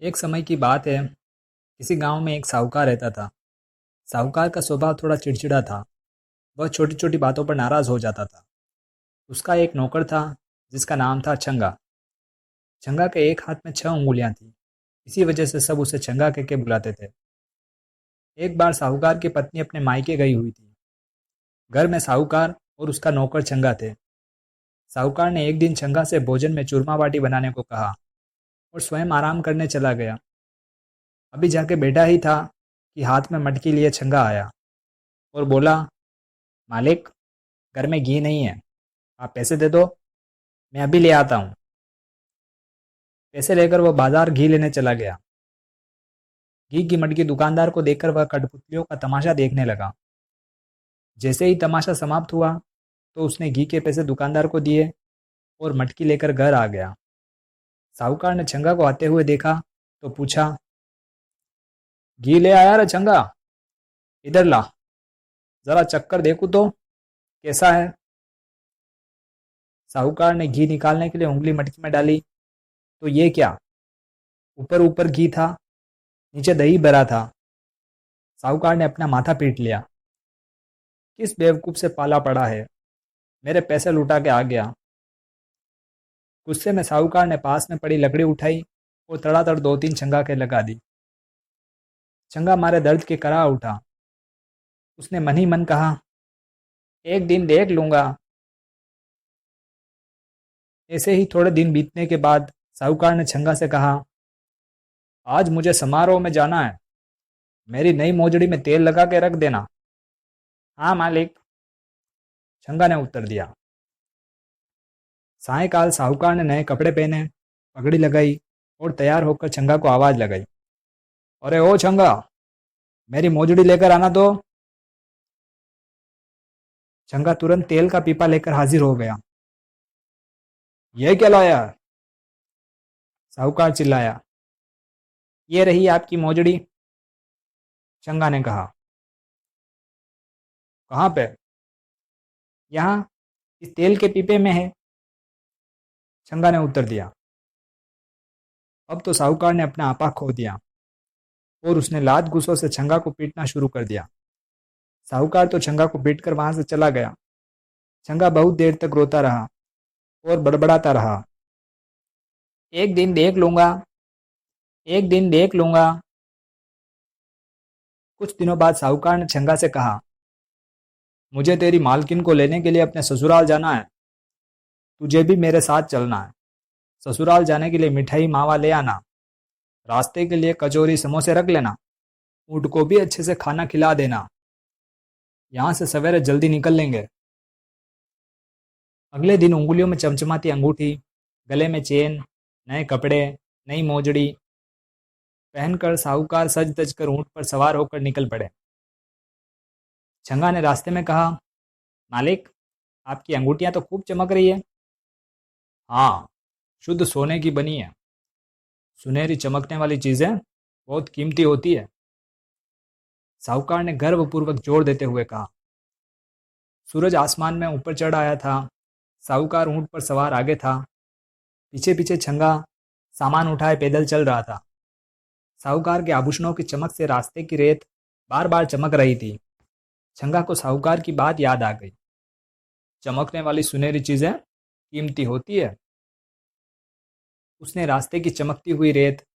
एक समय की बात है। किसी गांव में एक साहूकार रहता था। साहूकार का स्वभाव थोड़ा चिड़चिड़ा था। वह छोटी छोटी बातों पर नाराज हो जाता था। उसका एक नौकर था जिसका नाम था छंगा। छंगा के एक हाथ में 6 उंगलियां थीं। इसी वजह से सब उसे छंगा कह के बुलाते थे। एक बार साहूकार की पत्नी अपने मायके गई हुई थी। घर में साहूकार और उसका नौकर छंगा थे। साहूकार ने एक दिन छंगा से भोजन में चूरमा बाटी बनाने को कहा और स्वयं आराम करने चला गया। अभी जाके बैठा ही था कि हाथ में मटकी लिए छंगा आया और बोला, मालिक, घर में घी नहीं है, आप पैसे दे दो, मैं अभी ले आता हूँ। पैसे लेकर वह बाजार घी लेने चला गया। घी की मटकी दुकानदार को देखकर वह कठपुतलियों का तमाशा देखने लगा। जैसे ही तमाशा समाप्त हुआ तो उसने घी के पैसे दुकानदार को दिए और मटकी लेकर घर आ गया। साहूकार ने छंगा को आते हुए देखा तो पूछा, घी ले आया रे छंगा, इधर ला, जरा चक्कर देखूं तो कैसा है। साहूकार ने घी निकालने के लिए उंगली मटकी में डाली तो ये क्या, ऊपर ऊपर घी था, नीचे दही भरा था। साहूकार ने अपना माथा पीट लिया। किस बेवकूफ़ से पाला पड़ा है, मेरे पैसे लुटा के आ गया। गुस्से में साहूकार ने पास में पड़ी लकड़ी उठाई और तड़ातड़ 2-3 छंगा के लगा दी। छंगा मारे दर्द के करा उठा। उसने मन ही मन कहा, एक दिन देख लूंगा। ऐसे ही थोड़े दिन बीतने के बाद साहूकार ने छंगा से कहा, आज मुझे समारोह में जाना है, मेरी नई मोजड़ी में तेल लगा के रख देना। हाँ मालिक, छंगा ने उत्तर दिया। सायकाल साहूकार ने नए कपड़े पहने, पगड़ी लगाई और तैयार होकर छंगा को आवाज लगाई, अरे ओ छंगा, मेरी मोजड़ी लेकर आना तो। छंगा तुरंत तेल का पीपा लेकर हाजिर हो गया। यह क्या लाया है? साहूकार चिल्लाया। ये रही आपकी मोजड़ी, छंगा ने कहा। कहाँ पे? यहाँ, इस तेल के पीपे में है, छंगा ने उत्तर दिया। अब तो साहूकार ने अपना आपा खो दिया और उसने लात गुस्सों से छंगा को पीटना शुरू कर दिया। साहूकार तो छंगा को पीटकर वहां से चला गया। छंगा बहुत देर तक रोता रहा और बड़बड़ाता रहा, एक दिन देख लूंगा, एक दिन देख लूंगा। कुछ दिनों बाद साहूकार ने छंगा से कहा, मुझे तेरी मालकिन को लेने के लिए अपने ससुराल जाना है, तुझे भी मेरे साथ चलना है। ससुराल जाने के लिए मिठाई मावा ले आना, रास्ते के लिए कचौरी समोसे रख लेना, ऊँट को भी अच्छे से खाना खिला देना। यहाँ से सवेरे जल्दी निकल लेंगे। अगले दिन उंगलियों में चमचमाती अंगूठी, गले में चेन, नए कपड़े, नई मोजड़ी पहनकर साहूकार सज धज कर ऊँट पर सवार होकर निकल पड़े। छंगा ने रास्ते में कहा, मालिक, आपकी अंगूठियां तो खूब चमक रही है। हाँ, शुद्ध सोने की बनी है। सुनहरी चमकने वाली चीजें बहुत कीमती होती है, साहूकार ने गर्वपूर्वक जोर देते हुए कहा। सूरज आसमान में ऊपर चढ़ आया था। साहूकार ऊँट पर सवार आगे था। पीछे पीछे छंगा सामान उठाए पैदल चल रहा था। साहूकार के आभूषणों की चमक से रास्ते की रेत बार बार चमक रही थी। छंगा को साहूकार की बात याद आ गई। चमकने वाली सुनहरी चीजें कीमती होती है। उसने रास्ते की चमकती हुई रेत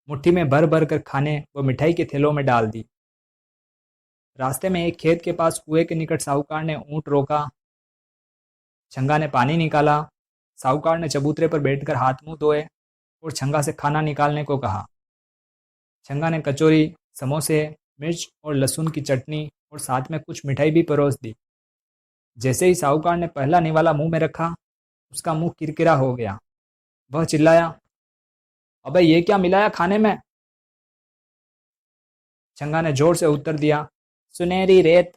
मुट्ठी में भर भर कर खाने व मिठाई के थैलों में डाल दी। रास्ते में एक खेत के पास कुएं के निकट साहूकार ने ऊँट रोका। छंगा ने पानी निकाला। साहूकार ने चबूतरे पर बैठकर हाथ मुंह धोए और छंगा से खाना निकालने को कहा। छंगा ने कचौरी, समोसे, मिर्च और लहसुन की चटनी और साथ में कुछ मिठाई भी परोस दी। जैसे ही साहूकार ने पहला निवाला मुंह में रखा, उसका मुंह किरकिरा हो गया। वह चिल्लाया, अबे ये क्या मिलाया खाने में? छंगा ने जोर से उत्तर दिया, सुनहरी रेत।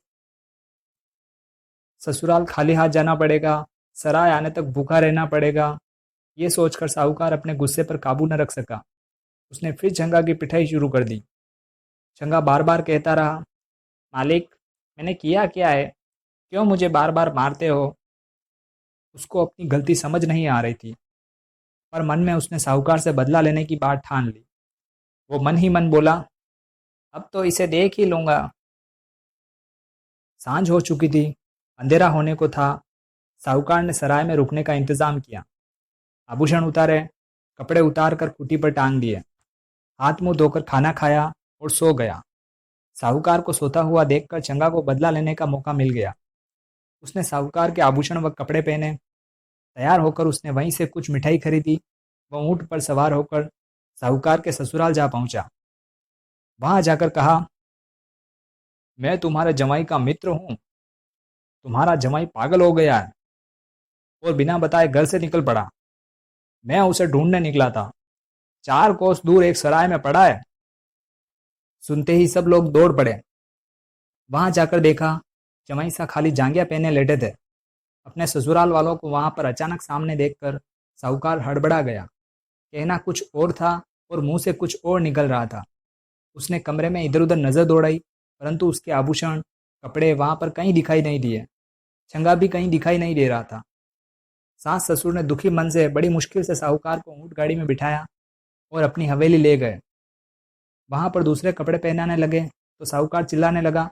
ससुराल खाली हाथ जाना पड़ेगा, सराय आने तक भूखा रहना पड़ेगा। ये सोचकर साहूकार अपने गुस्से पर काबू न रख सका। उसने फिर छंगा की पिटाई शुरू कर दी। छंगा बार बार कहता रहा, मालिक, मैंने किया क्या है, क्यों मुझे बार बार मारते हो? उसको अपनी गलती समझ नहीं आ रही थी, पर मन में उसने साहूकार से बदला लेने की बात ठान ली। वो मन ही मन बोला, अब तो इसे देख ही लूँगा। सांझ हो चुकी थी, अंधेरा होने को था। साहूकार ने सराय में रुकने का इंतजाम किया। आभूषण उतारे, कपड़े उतार कर खूंटी पर टांग दिए, हाथ मुंह धोकर खाना खाया और सो गया। साहूकार को सोता हुआ देखकर चंगा को बदला लेने का मौका मिल गया। उसने साहूकार के आभूषण व कपड़े पहने। तैयार होकर उसने वहीं से कुछ मिठाई खरीदी। वह ऊँट पर सवार होकर साहूकार के ससुराल जा पहुंचा। वहां जाकर कहा, मैं तुम्हारे जमाई का मित्र हूँ। तुम्हारा जमाई पागल हो गया है और बिना बताए घर से निकल पड़ा। मैं उसे ढूंढने निकला था। 4 कोस दूर एक सराय में पड़ा है। सुनते ही सब लोग दौड़ पड़े। वहां जाकर देखा, जमाई सा खाली जांघिया पहने लेटे थे। अपने ससुराल वालों को वहां पर अचानक सामने देखकर साहूकार हड़बड़ा गया। कहना कुछ और था और मुंह से कुछ और निकल रहा था। उसने कमरे में इधर उधर नजर दौड़ाई, परंतु उसके आभूषण कपड़े वहां पर कहीं दिखाई नहीं दिए। चंगा भी कहीं दिखाई नहीं दे रहा था। सास ससुर ने दुखी मन से बड़ी मुश्किल से साहूकार को ऊंट गाड़ी में बिठाया और अपनी हवेली ले गए। वहां पर दूसरे कपड़े पहनाने लगे तो साहूकार चिल्लाने लगा,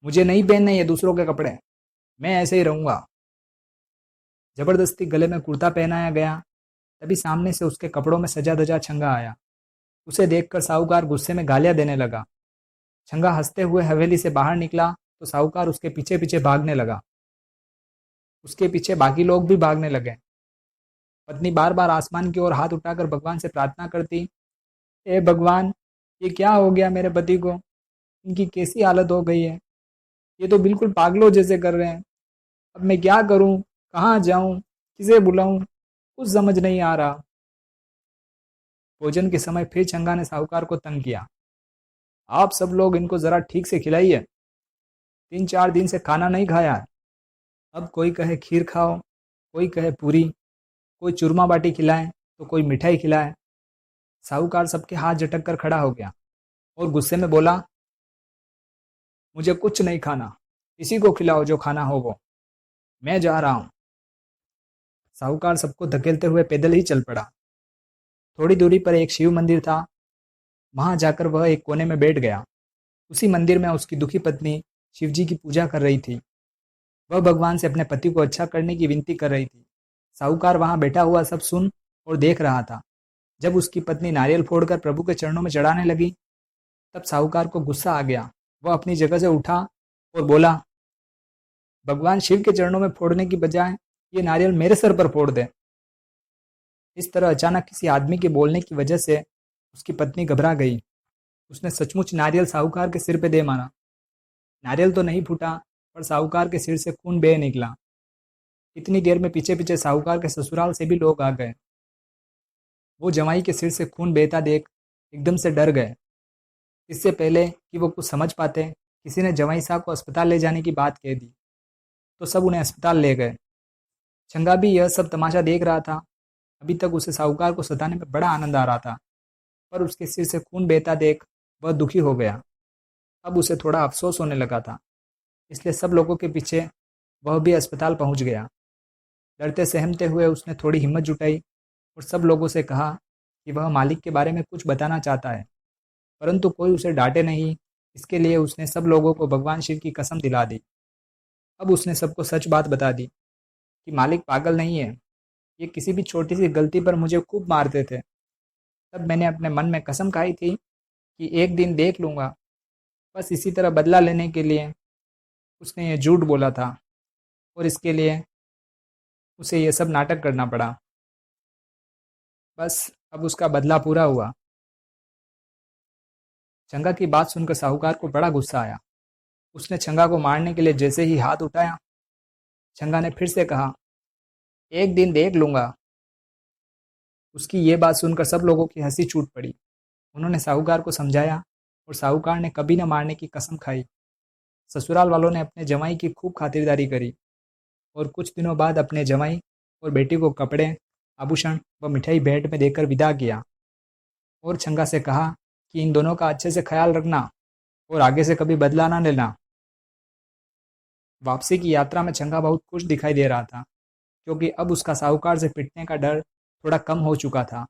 मुझे नहीं पहनने ये दूसरों के कपड़े, मैं ऐसे ही रहूंगा। जबरदस्ती गले में कुर्ता पहनाया गया। तभी सामने से उसके कपड़ों में सजा धजा छंगा आया। उसे देखकर साहूकार गुस्से में गालियां देने लगा। छंगा हंसते हुए हवेली से बाहर निकला तो साहूकार उसके पीछे पीछे भागने लगा। उसके पीछे बाकी लोग भी भागने लगे। पत्नी बार बार आसमान की ओर हाथ उठाकर भगवान से प्रार्थना करती, हे भगवान, ये क्या हो गया मेरे पति को? इनकी कैसी हालत हो गई है? ये तो बिल्कुल पागलों जैसे कर रहे हैं। अब मैं क्या करूं? कहाँ जाऊं? किसे बुलाऊं? कुछ समझ नहीं आ रहा। भोजन के समय फिर चंगा ने साहूकार को तंग किया। आप सब लोग इनको जरा ठीक से खिलाइए। 3-4 दिन से खाना नहीं खाया। अब कोई कहे खीर खाओ, कोई कहे पूरी, कोई चूरमा बाटी खिलाए तो कोई मिठाई खिलाए। साहूकार सबके हाथ झटक कर खड़ा हो गया और गुस्से में बोला, मुझे कुछ नहीं खाना, इसी को खिलाओ जो खाना हो वो, मैं जा रहा हूं। साहूकार सबको धकेलते हुए पैदल ही चल पड़ा। थोड़ी दूरी पर एक शिव मंदिर था। वहां जाकर वह एक कोने में बैठ गया। उसी मंदिर में उसकी दुखी पत्नी शिवजी की पूजा कर रही थी। वह भगवान से अपने पति को अच्छा करने की विनती कर रही थी। साहूकार वहां बैठा हुआ सब सुन और देख रहा था। जब उसकी पत्नी नारियल फोड़कर प्रभु के चरणों में चढ़ाने लगी, तब साहूकार को गुस्सा आ गया। वह अपनी जगह से उठा और बोला, भगवान शिव के चरणों में फोड़ने की बजाय ये नारियल मेरे सर पर फोड़ दे। इस तरह अचानक किसी आदमी के बोलने की वजह से उसकी पत्नी घबरा गई। उसने सचमुच नारियल साहूकार के सिर पे दे मारा। नारियल तो नहीं फूटा, पर साहूकार के सिर से खून बह निकला। इतनी देर में पीछे पीछे साहूकार के ससुराल से भी लोग आ गए। वो जमाई के सिर से खून बहता देख एकदम से डर गए। इससे पहले कि वो कुछ समझ पाते, किसी ने जमाई साहब को अस्पताल ले जाने की बात कह दी, तो सब उन्हें अस्पताल ले गए। चंगा भी यह सब तमाशा देख रहा था। अभी तक उसे साहूकार को सताने में बड़ा आनंद आ रहा था, पर उसके सिर से खून बहता देख वह दुखी हो गया। अब उसे थोड़ा अफसोस होने लगा था, इसलिए सब लोगों के पीछे वह भी अस्पताल पहुंच गया। डरते सहमते हुए उसने थोड़ी हिम्मत जुटाई और सब लोगों से कहा कि वह मालिक के बारे में कुछ बताना चाहता है, परंतु कोई उसे डांटे नहीं। इसके लिए उसने सब लोगों को भगवान शिव की कसम दिला दी। अब उसने सबको सच बात बता दी कि मालिक पागल नहीं है। ये किसी भी छोटी सी गलती पर मुझे खूब मारते थे। तब मैंने अपने मन में कसम खाई थी कि एक दिन देख लूँगा। बस इसी तरह बदला लेने के लिए उसने ये झूठ बोला था और इसके लिए उसे ये सब नाटक करना पड़ा। बस अब उसका बदला पूरा हुआ। चंगा की बात सुनकर साहूकार को बड़ा गुस्सा आया। उसने चंगा को मारने के लिए जैसे ही हाथ उठाया, चंगा ने फिर से कहा, एक दिन देख लूँगा। उसकी ये बात सुनकर सब लोगों की हंसी छूट पड़ी। उन्होंने साहूकार को समझाया और साहूकार ने कभी न मारने की कसम खाई। ससुराल वालों ने अपने जमाई की खूब खातिरदारी करी और कुछ दिनों बाद अपने जमाई और बेटी को कपड़े, आभूषण व मिठाई भेंट में देकर विदा किया और चंगा से कहा कि इन दोनों का अच्छे से ख्याल रखना और आगे से कभी बदला ना लेना। वापसी की यात्रा में चंगा बहुत खुश दिखाई दे रहा था, क्योंकि अब उसका साहूकार से पिटने का डर थोड़ा कम हो चुका था।